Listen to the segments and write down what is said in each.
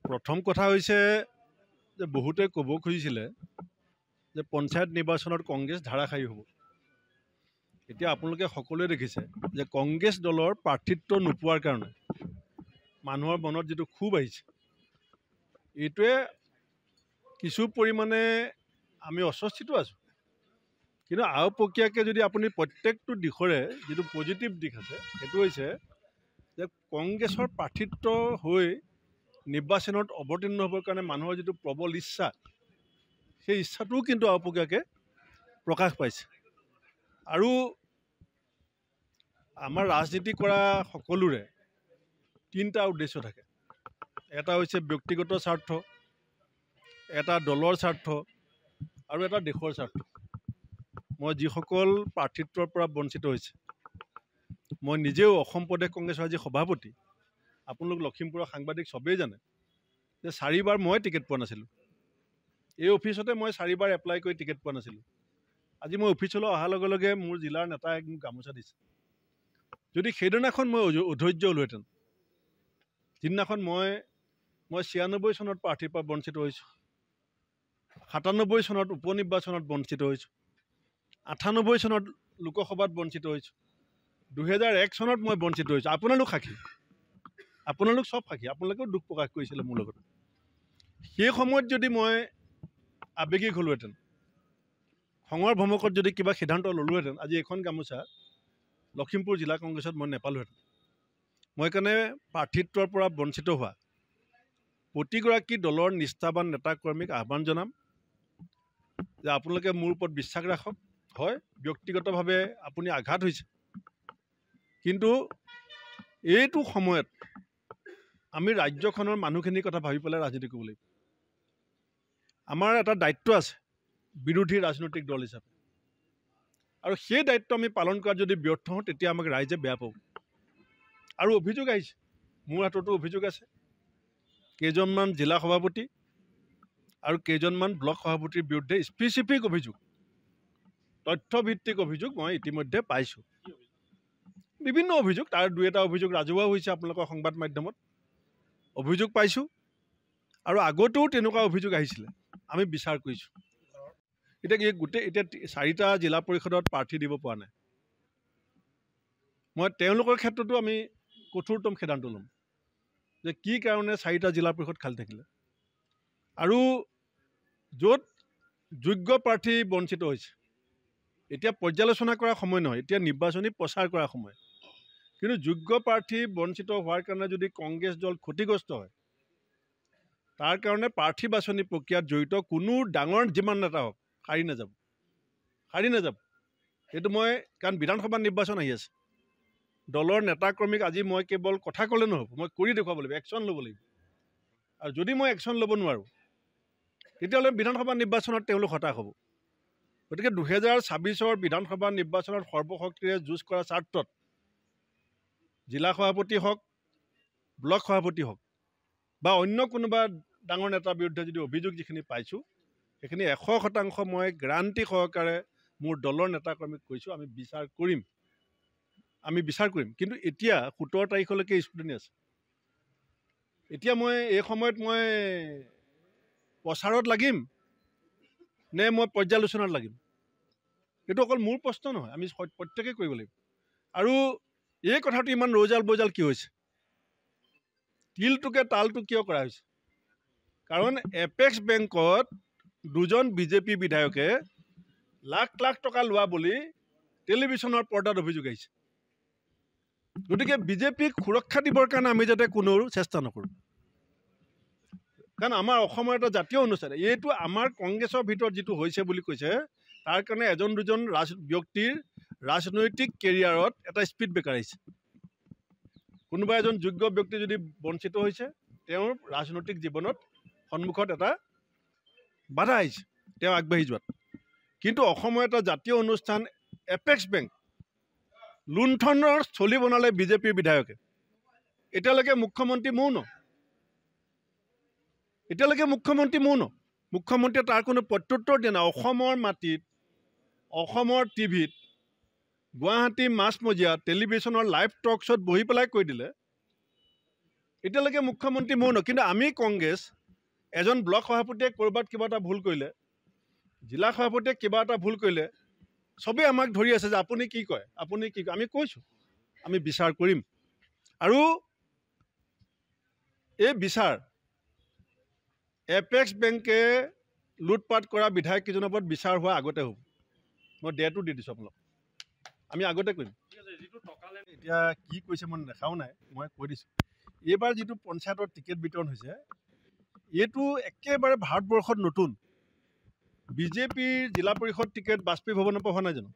প্ৰথম কথা হৈছে যে বহুতে ক'ব খুজিছিলে যে পঞ্চায়ত নিৰ্বাচনত কংগ্ৰেছ ধাৰাসায়ী হ'ব। এতিয়া আপোনালোকে সকলোৱে দেখিছে যে কংগ্ৰেছ দলৰ প্ৰাৰ্থিত্ব নোপোৱাৰ কাৰণে মানুহৰ মনত যিটো ক্ষোভ আহিছে, এইটোৱে কিছু পৰিমাণে আমি অস্বস্তিত আছোঁ। কিন্তু আওপকীয়াকৈ যদি আপুনি প্ৰত্যেকটো দিশৰে যিটো পজিটিভ দিশ আছে, সেইটো হৈছে যে কংগ্ৰেছৰ প্ৰাৰ্থিত্ব হৈ নিৰ্বাচনত অৱতীৰ্ণ হ'বৰ কাৰণে মানুহৰ যিটো প্ৰবল ইচ্ছা, সেই ইচ্ছাটোও কিন্তু আওপকীয়াকৈ প্ৰকাশ পাইছে। আৰু আমাৰ ৰাজনীতি কৰা সকলোৰে তিনিটা উদ্দেশ্য থাকে। এটা হৈছে ব্যক্তিগত স্বাৰ্থ, এটা দলৰ স্বাৰ্থ আৰু এটা দেশৰ স্বাৰ্থ। মই যিসকল প্ৰাৰ্থিত্বৰ পৰা বঞ্চিত হৈছে, মই নিজেও অসম প্ৰদেশ কংগ্ৰেছৰ আজি সভাপতি। আপোনালোক লখিমপুৰৰ সাংবাদিক চবেই জানে যে 4বাৰ মই টিকেট পোৱা নাছিলোঁ। এই অফিচতে মই 4বাৰ এপ্লাই কৰি টিকেট পোৱা নাছিলোঁ। আজি মই অফিচলৈ অহাৰ লগে লগে মোৰ জিলাৰ নেতাই মোক গামোচা দিছে। যদি সেইদিনাখন মই অধৈৰ্য হ'লোহেঁতেন, যিদিনাখন মই 96 চনত প্ৰাৰ্থীৰ পৰা বঞ্চিত হৈছোঁ, 97 চনত উপ নিৰ্বাচনত বঞ্চিত হৈছোঁ, 98 চনত লোকসভাত বঞ্চিত হৈছোঁ, 2001 চনত মই বঞ্চিত হৈছোঁ। আপোনালোক সাক্ষী, আপোনালোক চব সাক্ষী, আপোনালোকেও দুখ প্ৰকাশ কৰিছিলে মোৰ লগত। সেই সময়ত যদি মই আৱেগিক হ'লোহেঁতেন, খঙৰ ভমকত যদি কিবা সিদ্ধান্ত ল'লোহেঁতেন, আজি এখন গামোচা লখিমপুৰ জিলা কংগ্ৰেছত মই নেপালোহেঁতেন। মই সেইকাৰণে প্ৰাৰ্থিত্বৰ পৰা বঞ্চিত হোৱা প্ৰতিগৰাকী দলৰ নিষ্ঠাবান নেতা কৰ্মীক আহ্বান জনাম যে আপোনালোকে মোৰ ওপৰত বিশ্বাস ৰাখক। হয়, ব্যক্তিগতভাৱে আপুনি আঘাত হৈছে, কিন্তু এইটো সময়ত আমি ৰাজ্যখনৰ মানুহখিনিৰ কথা ভাবি পেলাই ৰাজনীতি কৰিব লাগিব। আমাৰ এটা দায়িত্ব আছে বিৰোধী ৰাজনৈতিক দল হিচাপে, আৰু সেই দায়িত্ব আমি পালন কৰাত যদি ব্যৰ্থ হওঁ, তেতিয়া আমাক ৰাইজে বেয়া পাব। আৰু অভিযোগ আহিছে, মোৰ হাততো অভিযোগ আছে। কেইজনমান জিলা সভাপতি আৰু কেইজনমান ব্লক সভাপতিৰ বিৰুদ্ধে স্পেচিফিক অভিযোগ, তথ্যভিত্তিক অভিযোগ মই ইতিমধ্যে পাইছোঁ। বিভিন্ন অভিযোগ, তাৰ দুই এটা অভিযোগ ৰাজহুৱা হৈছে আপোনালোকৰ সংবাদ মাধ্যমত। অভিযোগ পাইছোঁ আৰু আগতেও তেনেকুৱা অভিযোগ আহিছিলে, আমি বিচাৰ কৰিছোঁ। এতিয়া এতিয়া 4টা জিলা পৰিষদত প্ৰাৰ্থী দিব পৰা নাই। মই তেওঁলোকৰ ক্ষেত্ৰতো আমি কঠোৰতম সিদ্ধান্ত ল'ম যে কি কাৰণে 4টা জিলা পৰিষদ খালী থাকিলে, আৰু য'ত যোগ্য প্ৰাৰ্থী বঞ্চিত হৈছে। এতিয়া পৰ্যালোচনা কৰাৰ সময় নহয়, এতিয়া নিৰ্বাচনী প্ৰচাৰ কৰাৰ সময়। কিন্তু যোগ্য প্ৰাৰ্থী বঞ্চিত হোৱাৰ কাৰণে যদি কংগ্ৰেছ দল ক্ষতিগ্ৰস্ত হয়, তাৰ কাৰণে প্ৰাৰ্থী বাছনি প্ৰক্ৰিয়াত জড়িত কোনো ডাঙৰ যিমান নেতা হওক সাৰি নাযাব। সেইটো মই, কাৰণ বিধানসভা নিৰ্বাচন আহি আছে। দলৰ নেতা কৰ্মীক আজি মই কেৱল কথা ক'লে নহ'ব, মই কৰি দেখুৱাব লাগিব, একশ্যন ল'ব লাগিব। আৰু যদি মই একশ্যন ল'ব নোৱাৰোঁ, তেতিয়াহ'লে বিধানসভা নিৰ্বাচনত তেওঁলোক হতাশ হ'ব। গতিকে 2026 বিধানসভা নিৰ্বাচনত সৰ্বশক্তিৰে যুঁজ কৰাৰ স্বাৰ্থত জিলা সভাপতি হওক, ব্লক সভাপতি হওক, বা অন্য কোনোবা ডাঙৰ নেতাৰ বিৰুদ্ধে যদি অভিযোগ যিখিনি পাইছোঁ, সেইখিনি 100% মই গ্যাৰাণ্টি সহকাৰে মোৰ দলৰ নেতা কৰ্মীক কৈছোঁ, আমি বিচাৰ কৰিম। কিন্তু এতিয়া 17 তাৰিখলৈকে স্কুটনি আছে। এতিয়া মই এই সময়ত মই প্ৰচাৰত লাগিম নে মই পৰ্যালোচনাত লাগিম, এইটো অকল মোৰ প্ৰশ্ন নহয়, আমি প্ৰত্যেকেই কৰিব লাগিব। আৰু এই কথাটো ইমান ৰৌজাল বৌজাল কি হৈছে, তিলটোকে তালটো কিয় কৰা হৈছে? কাৰণ এপেক্স বেংকত 2জন বিজেপি বিধায়কে লাখ লাখ টকা লোৱা বুলি টেলিভিশ্যনৰ পৰ্দাত অভিযোগ আহিছে। গতিকে বিজেপিক সুৰক্ষা দিবৰ কাৰণে আমি যাতে কোনো চেষ্টা নকৰোঁ, কাৰণ আমাৰ অসমৰ এটা জাতীয় অনুষ্ঠান। এইটো আমাৰ কংগ্ৰেছৰ ভিতৰত যিটো হৈছে বুলি কৈছে, তাৰ কাৰণে এজন দুজন ব্যক্তিৰ ৰাজনৈতিক কেৰিয়াৰত এটা স্পীড ব্ৰেকাৰ আহিছে। কোনোবা এজন যোগ্য ব্যক্তি যদি বঞ্চিত হৈছে, তেওঁৰ ৰাজনৈতিক জীৱনত সন্মুখত এটা বাধা আহিছে, তেওঁ আগবাঢ়ি যোৱাত। কিন্তু অসমৰ এটা জাতীয় অনুষ্ঠান এপেক্স বেংক লুণ্ঠনৰ স্থলী বনালে বিজেপিৰ বিধায়কে। এতিয়ালৈকে মুখ্যমন্ত্ৰী মৌন। মুখ্যমন্ত্ৰীয়ে তাৰ কোনো প্ৰত্যুত্তৰ দিয়া নাই। অসমৰ মাটিত, অসমৰ টিভিত, গুৱাহাটী মাছমজিয়া টেলিভিশ্যনৰ লাইভ টক শ্ব'ত বহি পেলাই কৈ দিলে এতিয়ালৈকে মুখ্যমন্ত্ৰী মৌন। কিন্তু আমি কংগ্ৰেছ এজন ব্লক সভাপতিয়ে ক'ৰবাত কিবা এটা ভুল কৰিলে, জিলা সভাপতিয়ে কিবা এটা ভুল কৰিলে, চবেই আমাক ধৰি আছে যে আপুনি কি কয়, আপুনি কি কয়। আমি কৈছোঁ আমি বিচাৰ কৰিম, আৰু এই বিচাৰ এপেক্স বেংকে লুটপাট কৰা বিধায়ককেইজনৰ ওপৰত বিচাৰ হোৱা আগতে হ'ব। মই ডেটো দি দিছোঁ আপোনালোক, আমি আগতে কৰিম। এতিয়া কি কৈছে মই দেখাও নাই, মই কৈ দিছোঁ। এইবাৰ যিটো পঞ্চায়তৰ টিকেট বিতৰণ হৈছে, এইটো একেবাৰে ভাৰতবৰ্ষত নতুন। বিজেপিৰ জিলা পৰিষদ টিকেট বাজপেয়ী ভৱনৰ পৰা হোৱা নাই জানো?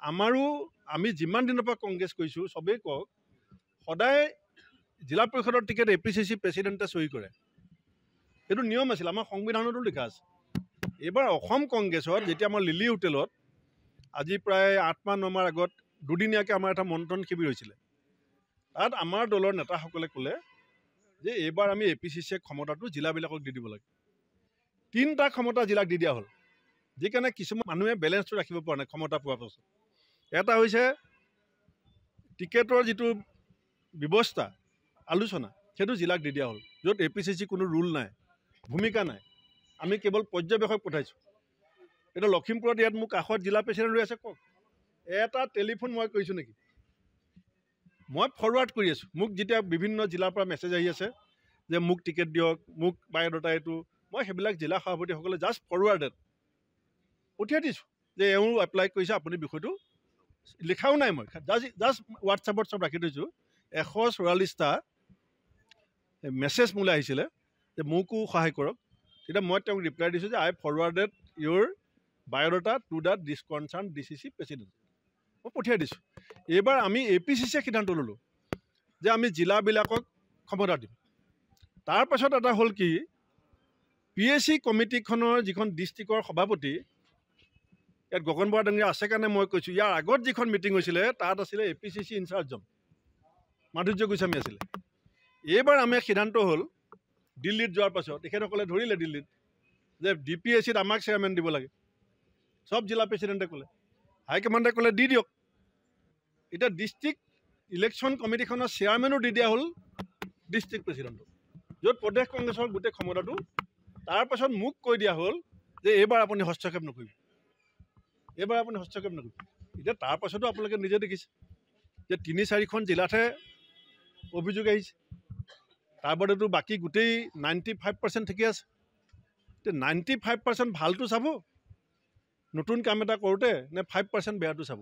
আমাৰো আমি যিমান দিনৰ পৰা কংগ্ৰেছ কৰিছোঁ চবেই কওক, সদায় জিলা পৰিষদৰ টিকেট APCC প্ৰেচিডেণ্টে চহী কৰে। এইটো নিয়ম আছিল, আমাৰ সংবিধানতো লিখা আছে। এইবাৰ অসম কংগ্ৰেছত যেতিয়া আমাৰ লিলি হোটেলত আজি প্ৰায় 8 মাহ 9 মাহ আগত দুদিনীয়াকৈ আমাৰ এটা মন্থন শিবিৰ হৈছিলে, তাত আমাৰ দলৰ নেতাসকলে ক'লে যে এইবাৰ আমি APCCয়ে ক্ষমতাটো জিলাবিলাকক দি দিব লাগে। 3টা ক্ষমতা জিলাক দি দিয়া হ'ল, যিকাৰণে কিছুমান মানুহে বেলেঞ্চটো ৰাখিব পৰা নাই ক্ষমতা পোৱাৰ পাছত। এটা হৈছে টিকেটৰ যিটো ব্যৱস্থা আলোচনা, সেইটো জিলাক দি দিয়া হ'ল, য'ত APCC কোনো ৰুল নাই, ভূমিকা নাই। আমি কেৱল পৰ্যবেক্ষক পঠাইছোঁ। এতিয়া লখিমপুৰত ইয়াত মোক কাষত জিলা প্ৰেচিডেণ্ট ৰৈ আছে, কওক এটা টেলিফোন মই কৰিছোঁ নেকি? মই ফৰৱাৰ্ড কৰি আছোঁ। মোক যেতিয়া বিভিন্ন জিলাৰ পৰা মেছেজ আহি আছে যে মোক টিকেট দিয়ক, মোক বায়'ডাটা এইটো, মই সেইবিলাক জিলা সভাপতিসকলে জাষ্ট ফৰৱাৰ্ডেড পঠিয়াই দিছোঁ যে এওঁ এপ্লাই কৰিছে, আপুনি বিষয়টো লিখাও নাই। মই জাষ্ট হোৱাটছআপত চব ৰাখি থৈছোঁ। 144টা মেছেজ মোলৈ আহিছিলে যে মোকো সহায় কৰক। তেতিয়া মই তেওঁক ৰিপ্লাই দিছোঁ যে I forwarded your biodata to the concerned DCC president. মই পঠিয়াই দিছোঁ। এইবাৰ আমি APCCয়ে সিদ্ধান্ত ল'লোঁ যে আমি জিলাবিলাকক ক্ষমতা দিম। তাৰপাছত এটা হ'ল কি, PAC কমিটিখনৰ যিখন ডিষ্ট্ৰিক্টৰ সভাপতি, ইয়াত গগন বৰা ডাঙৰীয়া আছে কাৰণে মই কৈছোঁ, ইয়াৰ আগত যিখন মিটিং হৈছিলে তাত আছিলে APCC ইনচাৰ্জজন মাধুৰ্য গোস্বামী আছিলে। এইবাৰ আমি সিদ্ধান্ত হ'ল দিল্লীত যোৱাৰ পাছত তেখেতসকলে ধৰিলে দিল্লীত যে DPACত আমাক চেয়াৰমেন দিব লাগে। চব জিলা প্ৰেচিডেণ্টে ক'লে, হাইকমাণ্ডে ক'লে দি দিয়ক। এতিয়া ডিষ্ট্ৰিক্ট ইলেকশ্যন কমিটিখনৰ চেয়াৰমেনো দি দিয়া হ'ল ডিষ্ট্ৰিক্ট প্ৰেচিডেণ্টক, য'ত প্ৰদেশ কংগ্ৰেছৰ গোটেই ক্ষমতাটো। তাৰপাছত মোক কৈ দিয়া হ'ল যে এইবাৰ আপুনি হস্তক্ষেপ নকৰিব, এইবাৰ আপুনি হস্তক্ষেপ নকৰিব। এতিয়া তাৰপাছতো আপোনালোকে নিজে দেখিছে যে 3-4খন জিলাতহে অভিযোগ আহিছে, তাৰ বাদেতো বাকী গোটেই 95% ঠিকে আছে। এতিয়া 95% ভালটো চাব নতুন কাম এটা কৰোঁতে, নে 5% বেয়াটো চাব?